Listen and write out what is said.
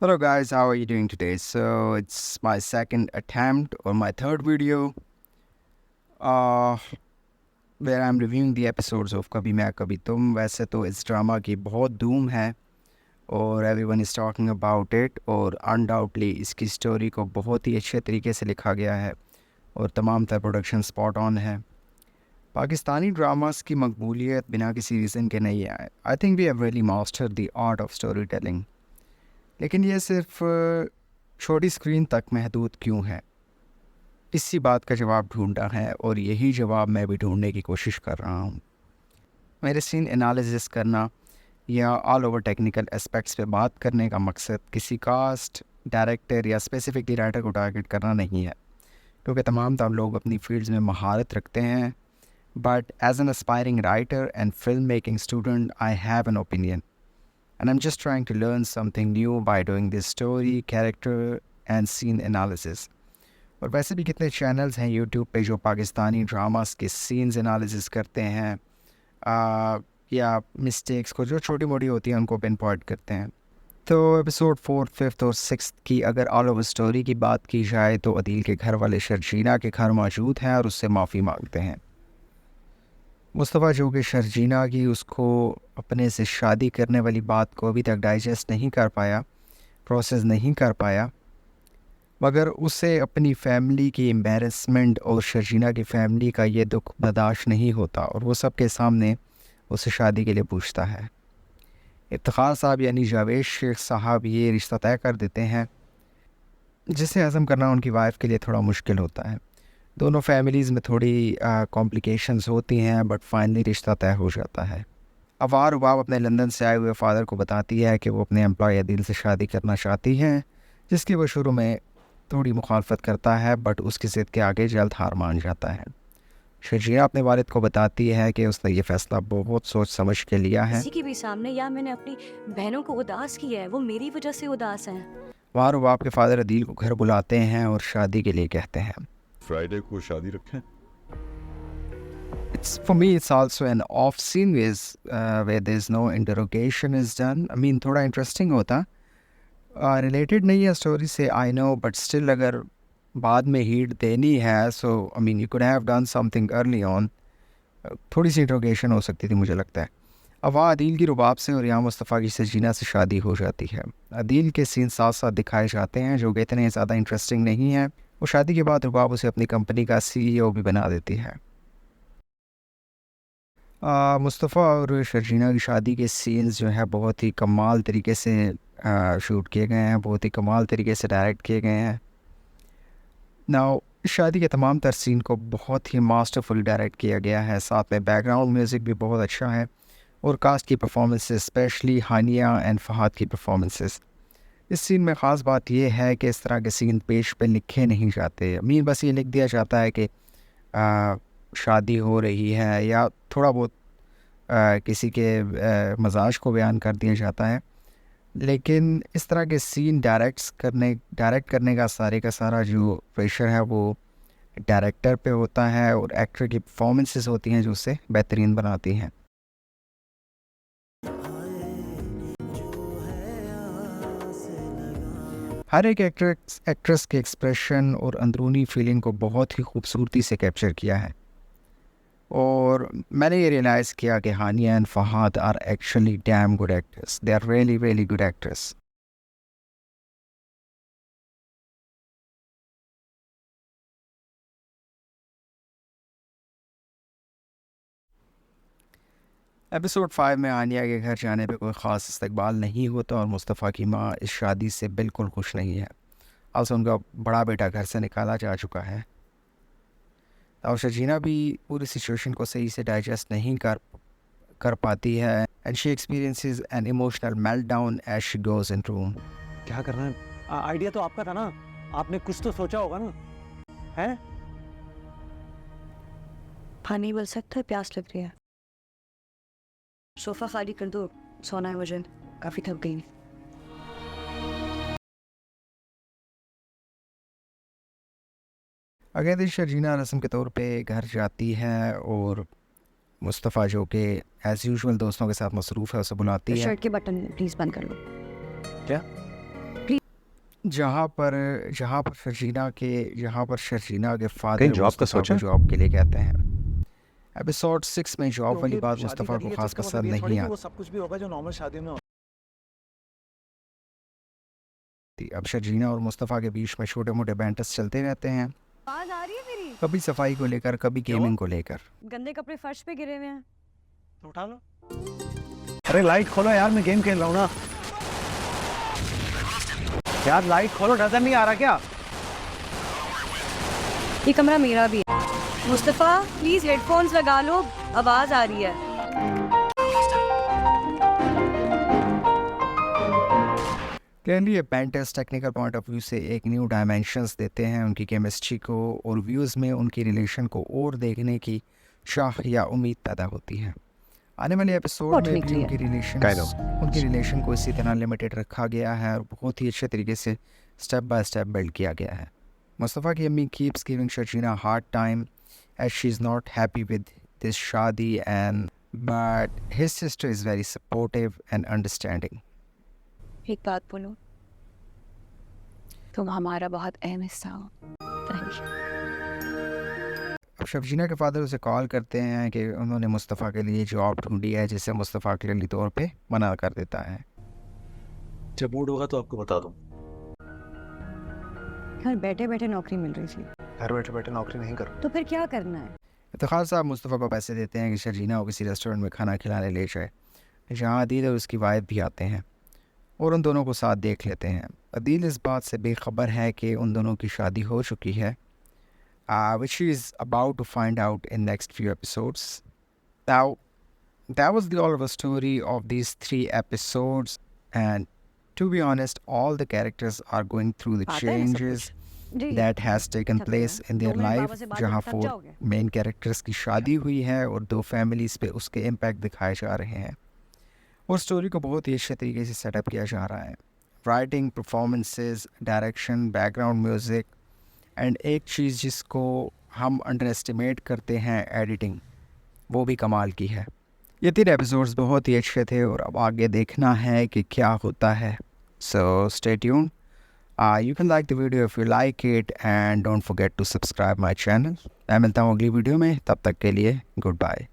Hello guys, how are you doing today? So it's my second attempt or my third video uh, where I'm reviewing the episodes of कभी मैं कभी तुम। वैसे तो इस drama की बहुत धूम है और everyone is talking about it, और अनडाउटली इसकी स्टोरी को बहुत ही अच्छे तरीके से लिखा गया है और तमाम तर प्रोडक्शन स्पॉट ऑन है। पाकिस्तानी ड्रामास की मकबूलियत बिना किसी रीज़न के नहीं है। I think we have really mastered the art of story telling, लेकिन ये सिर्फ छोटी स्क्रीन तक महदूद क्यों है? इसी बात का जवाब ढूंढना है और यही जवाब मैं भी ढूंढने की कोशिश कर रहा हूँ। मेरे सीन एनालिसिस करना या ऑल ओवर टेक्निकल एस्पेक्ट्स पे बात करने का मकसद किसी कास्ट, डायरेक्टर या स्पेसिफिकली राइटर को टारगेट करना नहीं है, क्योंकि तमाम लोग अपनी फील्ड्स में महारत रखते हैं। But as an aspiring writer and film making student I have an opinion, and I'm just trying to learn something new by doing this story, character and scene analysis. और वैसे भी कितने चैनल्स हैं YouTube पे जो Pakistani dramas के scenes analysis करते हैं या मिस्टेक्स को जो छोटी मोटी होती हैं उनको पिन पॉइंट करते हैं। तो एपिसोड 4, 5 और 6 की अगर ऑल ओवर स्टोरी की बात की जाए तो अदील के घर वाले शर्जीना के घर मौजूद हैं और उससे माफ़ी मांगते हैं। मुस्तफ़ा जो कि शर्जीना की उसको अपने से शादी करने वाली बात को अभी तक डाइजेस्ट नहीं कर पाया, प्रोसेस नहीं कर पाया, मगर उसे अपनी फैमिली की एम्बेरसमेंट और शर्जीना की फैमिली का ये दुख बर्दाश्त नहीं होता और वो सबके सामने उसे शादी के लिए पूछता है। इफ्तिखार साहब यानी जावेद शेख साहब ये रिश्ता तय कर देते हैं, जिसे हज़म करना उनकी वाइफ के लिए थोड़ा मुश्किल होता है। दोनों फैमिलीज़ में थोड़ी कॉम्प्लिकेशंस होती हैं, बट फाइनली रिश्ता तय हो जाता है। अवार वाब अपने लंदन से आए हुए फादर को बताती है कि वो अपने एम्प्लॉय अदील से शादी करना चाहती हैं, जिसकी वो शुरू में थोड़ी मुखालफत करता है, बट उसकी ज़िद के आगे जल्द हार मान जाता है। शर्जीना अपने वालिद को बताती है कि उसने ये फ़ैसला बहुत सोच समझ के लिया है। किसी के भी सामने या मैंने अपनी बहनों को उदास किया है, वो मेरी वजह से उदास हैं। अवार वाब के फादर अदील को घर बुलाते हैं और शादी के लिए कहते हैं। फ्राइडे को शादी रखें। For me, it's also an off scene where there's no interrogation is done. I mean, थोड़ा इंटरेस्टिंग होता, रिलेटेड नहीं है स्टोरी से, आई नो, बट स्टिल अगर बाद में हीट देनी है, so I mean you could have done something early on. थोड़ी सी इंट्रोगेशन हो सकती थी मुझे लगता है। अवा अदील की रुबाब से और यहाँ मुस्तफ़ा की शर्जीना से शादी हो जाती है। अदील के सीन साथ साथ दिखाए जाते हैं जो कि इतने ज़्यादा इंटरेस्टिंग नहीं हैं। वो शादी के बाद रुबाब उसे अपनी कंपनी का CEO भी बना देती है। मुस्तफ़ा और शर्जीना की शादी के सीन्स जो है बहुत ही कमाल तरीके से शूट किए गए हैं, बहुत ही कमाल तरीके से डायरेक्ट किए गए हैं। नाउ शादी के तमाम तर सीन को बहुत ही मास्टरफुल डायरेक्ट किया गया है, साथ में बैकग्राउंड म्यूज़िक भी बहुत अच्छा है और कास्ट की performances, specially Hania and Fahadh की परफॉर्मेंसेस। इस सीन में ख़ास बात यह है कि इस तरह के सीन पेश पे लिखे नहीं जाते। मीन बस ये लिख दिया जाता है कि शादी हो रही है या थोड़ा बहुत किसी के मजाज को बयान कर दिया जाता है, लेकिन इस तरह के सीन डायरेक्ट करने का सारा जो प्रेशर है वो डायरेक्टर पे होता है और एक्टर की परफॉर्मेंसेस होती हैं जो उसे बेहतरीन बनाती हैं। हर एक एक्ट्रेस के एक्सप्रेशन और अंदरूनी फीलिंग को बहुत ही खूबसूरती से कैप्चर किया है और मैंने ये रियलाइज़ किया कि Hania and Fahad are actually damn good actors. They are really really good actors. Episode 5 में हानिया के घर जाने पे कोई ख़ास इस्तकबाल नहीं होता और मुस्तफ़ा की माँ इस शादी से बिल्कुल खुश नहीं है। also उनका बड़ा बेटा घर से निकाला जा चुका है और शर्जीना भी पूरी सिचुएशन को सही से डाइजेस्ट नहीं कर पाती है and she experiences an emotional meltdown as she goes in room. क्या करना है? आइडिया तो आपका था ना, आपने कुछ तो सोचा होगा ना, है? पानी मिल सकता है, प्यास लग रही है। सोफा खाली कर दो, सोना है मुझे, काफी थक गई। अगले दिन शर्जीना रस्म के तौर पे घर जाती है और मुस्तफ़ा जो कि एज़ यूजुअल दोस्तों के साथ मसरूफ़ है उसे बुलाती है। शर्ट के बटन प्लीज बंद कर लो। क्या? प्लीज जहाँ पर शर्जीना के फादर कहीं जॉब का मुस्तफ़ा सोचा? को जॉब के लिए कहते हैं। एपिसोड 6 में जॉब वाली क्योंकि बात शादी मुस्तफ़ा कर ली को है, तो खास इसका मतलब पसंद ये थोड़ी नहीं कि वो आती। सब कुछ भी होगा जो नॉर्मल शादियों में होता अब शर्जीना और मुस्तफ़ा के बीच में छोटे मोटे बैंटर्स चलते रहते हैं, आवाज आ रही है मेरी? कभी सफाई को लेकर, कभी गेमिंग को लेकर। गंदे कपड़े फर्श पे गिरे हुए हैं। तो उठा लो। अरे लाइट खोलो यार, मैं गेम खेल रहा हूँ ना। यार लाइट खोलो, नजर नहीं आ रहा क्या? ये कमरा मेरा भी है। मुस्तफ़ा प्लीज हेडफोन्स लगा लो, आवाज आ रही है। क्लियरली ये banters technical point of view से एक न्यू डायमेंशंस देते हैं उनकी केमिस्ट्री को, और व्यूज़ में उनकी रिलेशन को और देखने की चाह या उम्मीद पैदा होती है। आने वाले एपिसोड बहुत में भी निकली है। Kind of. उनकी रिलेशन को इसी तरह लिमिटेड रखा गया है और बहुत ही अच्छे तरीके से स्टेप बाय स्टेप बिल्ड किया गया है। मुस्तफ़ा की अम्मी keeps giving Sharjeena hard time as she is not happy with this shaadi and but his sister is very supportive and understanding. एक बात बोलो, तुम हमारा बहुत अहम हिस्सा हो। Thank you. अब शर्जीना के फादर उसे कॉल करते हैं कि उन्होंने मुस्तफ़ा के लिए जॉब ढूंढी है, जिसे मुस्तफ़ा क्लियरली तौर पे मना कर देता है। जब मूड होगा तो आपको बता दूँ। घर बैठे बैठे नौकरी मिल रही थी, घर बैठे बैठे नौकरी नहीं करो। तो फिर क्या करना है? इफ्तिखार साहब मुस्तफ़ा को पैसे देते हैं कि शर्जीना को किसी रेस्टोरेंट में खाना खिलाने ले जाए, जहाँ अदील और उसकी वाइफ भी आते हैं और उन दोनों को साथ देख लेते हैं। अदील इस बात से बेखबर है कि उन दोनों की शादी हो चुकी है, which she is about to find out in next few episodes. Now, that was the all of a story of these 3 episodes, and to be honest, all the characters are going through the आता है सब changes कुछ। जी that has taken थक place गए। in 2 their minute life, बाबा से बात जहाँ करके थक 4 जाओगे। मेन कैरेक्टर्स की शादी हुई है और 2 फैमिलीज़ पे उसके इम्पैक्ट दिखाए जा रहे हैं, और स्टोरी को बहुत ही अच्छे तरीके से सेटअप किया जा रहा है। Writing, performances, direction, background music, and एक चीज़ जिसको हम अंडर एस्टिमेट करते हैं, एडिटिंग, वो भी कमाल की है। ये 3 एपिसोड्स बहुत ही अच्छे थे और अब आगे देखना है कि क्या होता है। So stay tuned. You can like the video if you like it and don't forget to subscribe my channel. मैं मिलता हूँ अगली वीडियो में, तब तक के लिए गुड बाय।